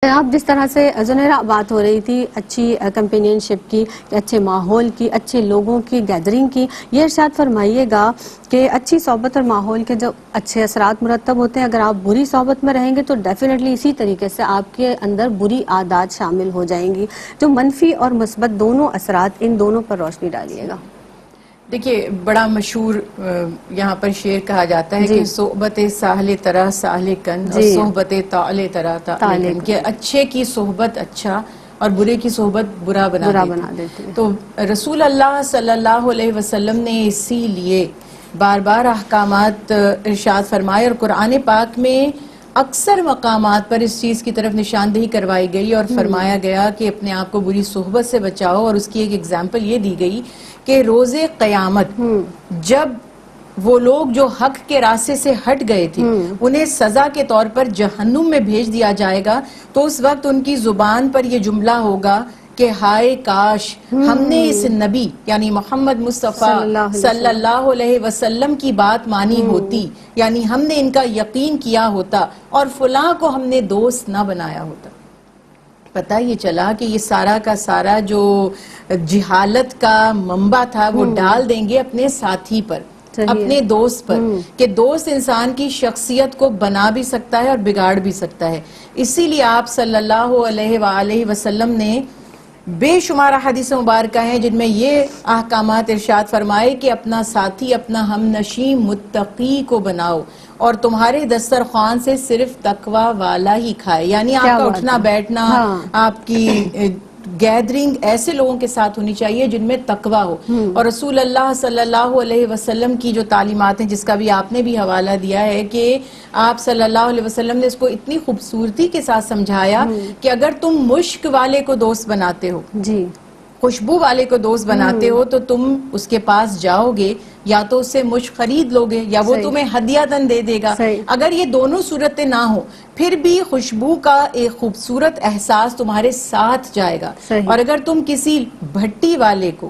آپ جس طرح سے زنیرہ بات ہو رہی تھی اچھی کمپینین شپ کی، اچھے ماحول کی، اچھے لوگوں کی گیدرنگ کی، یہ ارشاد فرمائیے گا کہ اچھی صحبت اور ماحول کے جو اچھے اثرات مرتب ہوتے ہیں، اگر آپ بری صحبت میں رہیں گے تو ڈیفینیٹلی اسی طریقے سے آپ کے اندر بری عادات شامل ہو جائیں گی. جو منفی اور مثبت دونوں اثرات، ان دونوں پر روشنی ڈالیے گا. دیکھیے بڑا مشہور یہاں پر شعر کہا جاتا ہے کہ صحبت ساحل طرح ساحل کن اور صحبت طالع طرح طالع کن، کہ اچھے کی صحبت اچھا اور برے کی صحبت برا بنا دیتی ہے. تو رسول اللہ صلی اللہ علیہ وسلم نے اسی لیے بار بار احکامات ارشاد فرمائے، اور قرآن پاک میں اکثر مقامات پر اس چیز کی طرف نشاندہی کروائی گئی اور فرمایا گیا کہ اپنے آپ کو بری صحبت سے بچاؤ. اور اس کی ایک اگزامپل یہ دی گئی کہ روز قیامت جب وہ لوگ جو حق کے راستے سے ہٹ گئے تھے انہیں سزا کے طور پر جہنم میں بھیج دیا جائے گا، تو اس وقت ان کی زبان پر یہ جملہ ہوگا کہ ہائے کاش ہم نے اس نبی یعنی محمد مصطفیٰ صلی اللہ علیہ وسلم کی بات مانی ہوتی، یعنی ہم نے ان کا یقین کیا ہوتا اور فلاں کو ہم نے دوست نہ بنایا ہوتا. پتہ یہ چلا کہ یہ سارا کا سارا جو جہالت کا منبع تھا وہ ڈال دیں گے اپنے ساتھی پر، اپنے دوست پر، کہ دوست انسان کی شخصیت کو بنا بھی سکتا ہے اور بگاڑ بھی سکتا ہے. اسی لیے آپ صلی اللہ علیہ وآلہ وسلم نے بے شمار حدیث مبارکہ ہیں جن میں یہ احکامات ارشاد فرمائے کہ اپنا ساتھی، اپنا ہم نشیں متقی کو بناؤ اور تمہارے دسترخوان سے صرف تقوی والا ہی کھائے. یعنی آپ کا اٹھنا بیٹھنا، آپ کی گیدرنگ ایسے لوگوں کے ساتھ ہونی چاہیے جن میں تقوی ہو. اور رسول اللہ صلی اللہ علیہ وسلم کی جو تعلیمات ہیں، جس کا بھی آپ نے بھی حوالہ دیا ہے، کہ آپ صلی اللہ علیہ وسلم نے اس کو اتنی خوبصورتی کے ساتھ سمجھایا کہ اگر تم مشک والے کو دوست بناتے ہو، خوشبو والے کو دوست بناتے ہو، تو تم اس کے پاس جاؤ گے یا تو اس سے مشک خرید لو گے یا وہ تمہیں ہدیہ دے دے گا. اگر یہ دونوں صورتیں نہ ہوں پھر بھی خوشبو کا ایک خوبصورت احساس تمہارے ساتھ جائے گا. اور اگر تم کسی بھٹی والے کو،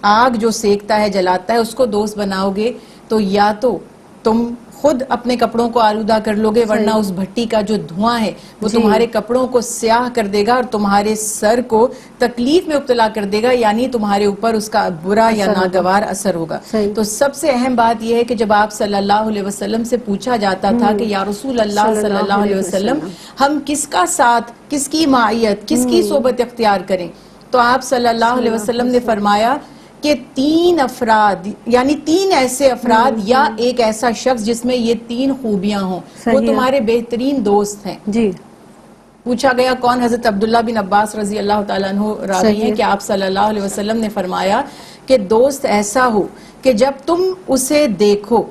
آگ جو سیکتا ہے جلاتا ہے، اس کو دوست بناؤ گے تو یا تو تم خود اپنے کپڑوں کو آلودہ کر لو گے، ورنہ اس بھٹی کا جو دھواں ہے وہ تمہارے کپڑوں کو سیاہ کر دے گا اور تمہارے سر کو تکلیف میں مبتلا کر دے گا، یعنی تمہارے اوپر اس کا برا یا ناگوار اثر ہوگا. تو سب سے اہم بات یہ ہے کہ جب آپ صلی اللہ علیہ وسلم سے پوچھا جاتا تھا کہ یا رسول اللہ صلی اللہ علیہ وسلم ہم کس کا ساتھ، کس کی معیت، کس کی صحبت اختیار کریں، تو آپ صلی اللہ علیہ وسلم نے فرمایا کہ 3 افراد، یعنی 3 ایسے افراد یا ایک ایسا شخص جس میں یہ 3 خوبیاں ہوں، وہ تمہارے بہترین دوست ہیں. پوچھا گیا کون؟ حضرت عبداللہ بن عباس رضی اللہ تعالیٰ عنہ راوی ہیں کہ آپ صلی اللہ علیہ وسلم نے فرمایا کہ دوست ایسا ہو کہ جب تم اسے دیکھو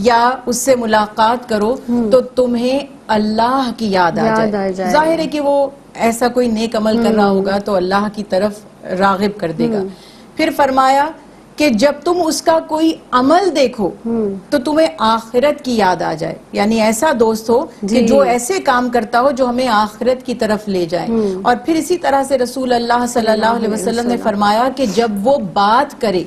یا اس سے ملاقات کرو تو تمہیں اللہ کی یاد آ جائے. ظاہر ہے کہ وہ ایسا کوئی نیک عمل کر رہا ہوگا تو اللہ کی طرف راغب کر دے گا. پھر فرمایا کہ جب تم اس کا کوئی عمل دیکھو تو تمہیں آخرت کی یاد آ جائے، یعنی ایسا دوست ہو کہ جو ایسے کام کرتا ہو جو ہمیں آخرت کی طرف لے جائے. اور پھر اسی طرح سے رسول اللہ صلی اللہ علیہ وسلم نے فرمایا کہ جب وہ بات کرے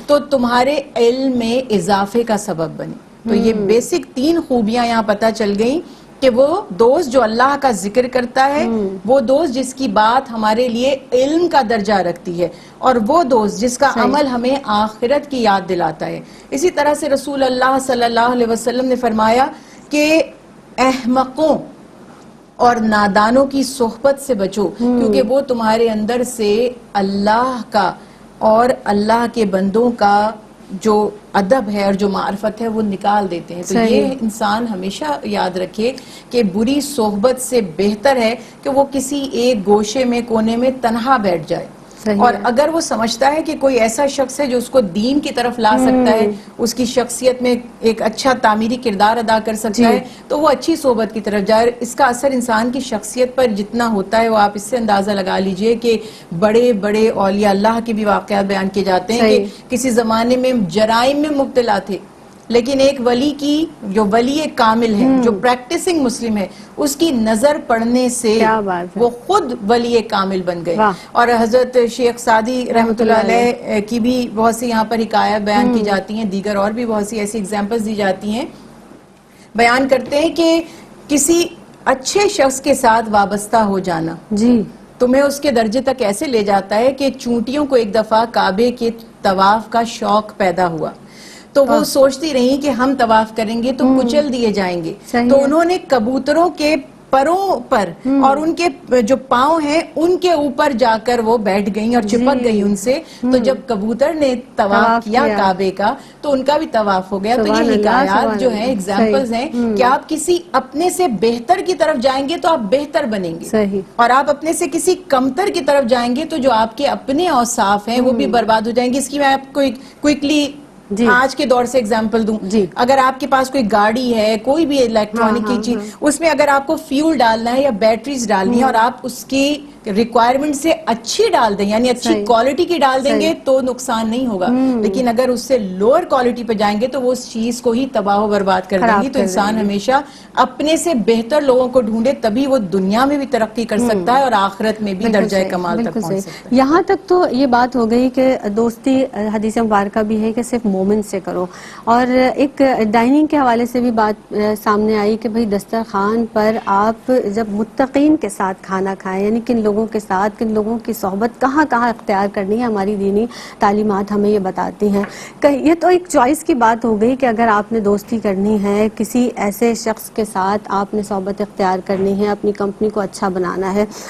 تو تمہارے علم میں اضافے کا سبب بنے. تو یہ بیسک 3 خوبیاں یہاں پتہ چل گئیں کہ وہ دوست جو اللہ کا ذکر کرتا ہے، وہ دوست جس کی بات ہمارے لیے علم کا درجہ رکھتی ہے، اور وہ دوست جس کا عمل ہمیں آخرت کی یاد دلاتا ہے. اسی طرح سے رسول اللہ صلی اللہ علیہ وسلم نے فرمایا کہ احمقوں اور نادانوں کی صحبت سے بچو، کیونکہ وہ تمہارے اندر سے اللہ کا اور اللہ کے بندوں کا جو ادب ہے اور جو معرفت ہے وہ نکال دیتے ہیں. تو یہ انسان ہمیشہ یاد رکھے کہ بری صحبت سے بہتر ہے کہ وہ کسی ایک گوشے میں، کونے میں تنہا بیٹھ جائے. اور اگر وہ سمجھتا ہے کہ کوئی ایسا شخص ہے جو اس کو دین کی طرف لا سکتا ہے، اس کی شخصیت میں ایک اچھا تعمیری کردار ادا کر سکتا ہے، تو وہ اچھی صحبت کی طرف جائے. اس کا اثر انسان کی شخصیت پر جتنا ہوتا ہے وہ آپ اس سے اندازہ لگا لیجئے کہ بڑے بڑے اولیاء اللہ کے بھی واقعات بیان کیے جاتے ہیں کہ کسی زمانے میں جرائم میں مبتلا تھے، لیکن ایک ولی کی، جو ولی کامل ہے، جو پریکٹسنگ مسلم ہے، اس کی نظر پڑنے سے وہ خود ولی کامل بن گئے. اور حضرت شیخ سعدی رحمۃ اللہ علیہ کی بھی بہت سی یہاں پر حکایات بیان کی جاتی ہیں، دیگر اور بھی بہت سی ایسی ایگزامپلز دی جاتی ہیں. بیان کرتے ہیں کہ کسی اچھے شخص کے ساتھ وابستہ ہو جانا جی تمہیں اس کے درجے تک ایسے لے جاتا ہے کہ چونٹیوں کو ایک دفعہ کعبے کے طواف کا شوق پیدا ہوا تو وہ سوچتی رہی کہ ہم طواف کریں گے تو کچل دیے جائیں گے، تو انہوں نے کبوتروں کے پروں پر اور ان کے جو پاؤں ہیں ان کے اوپر جا کر وہ بیٹھ گئیں اور چپک گئی ان سے، تو جب کبوتر نے طواف کیا کعبے کا تو ان کا بھی طواف ہو گیا۔ تو یہ حکایات جو ہیں، ایگزامپلز ہیں کہ آپ کسی اپنے سے بہتر کی طرف جائیں گے تو آپ بہتر بنیں گے، اور آپ اپنے سے کسی کمتر کی طرف جائیں گے تو جو آپ کے اپنے اوصاف ہیں وہ بھی برباد ہو جائیں گے۔ اس کی میں آپ کو کوئکلی آج کے دور سے ایگزامپل دوں، اگر آپ کے پاس کوئی گاڑی ہے، کوئی بھی الیکٹرانک کی چیز، اس میں اگر آپ کو فیول ڈالنا ہے یا بیٹریز ڈالنی ہے اور آپ اس کی ریکوائرمنٹ سے اچھی ڈال دیں، یعنی اچھی کوالٹی کی ڈال دیں گے تو نقصان نہیں ہوگا، لیکن اگر اس سے لوور کوالٹی پہ جائیں گے تو وہ اس چیز کو ہی تباہ و برباد کر دیں گی۔ تو انسان ہمیشہ اپنے سے بہتر لوگوں کو ڈھونڈے، تبھی وہ دنیا میں بھی ترقی کر سکتا ہے اور آخرت میں بھی درجہ کمال تک پہنچ سکتا ہے۔ یہاں تک تو یہ بات ہو گئی کہ دوستی حدیث مبارکہ بھی ہے کہ صرف مومن سے کرو، اور ایک ڈائننگ کے حوالے سے بھی بات سامنے آئی کہ بھئی دسترخوان پر آپ جب متقین کے ساتھ کھانا کھائیں، یعنی کن لوگوں کے ساتھ، کن لوگوں کی صحبت کہاں کہاں اختیار کرنی ہے، ہماری دینی تعلیمات ہمیں یہ بتاتی ہیں۔ یہ تو ایک چوائس کی بات ہو گئی کہ اگر آپ نے دوستی کرنی ہے، کسی ایسے شخص کے ساتھ آپ نے صحبت اختیار کرنی ہے، اپنی کمپنی کو اچھا بنانا ہے،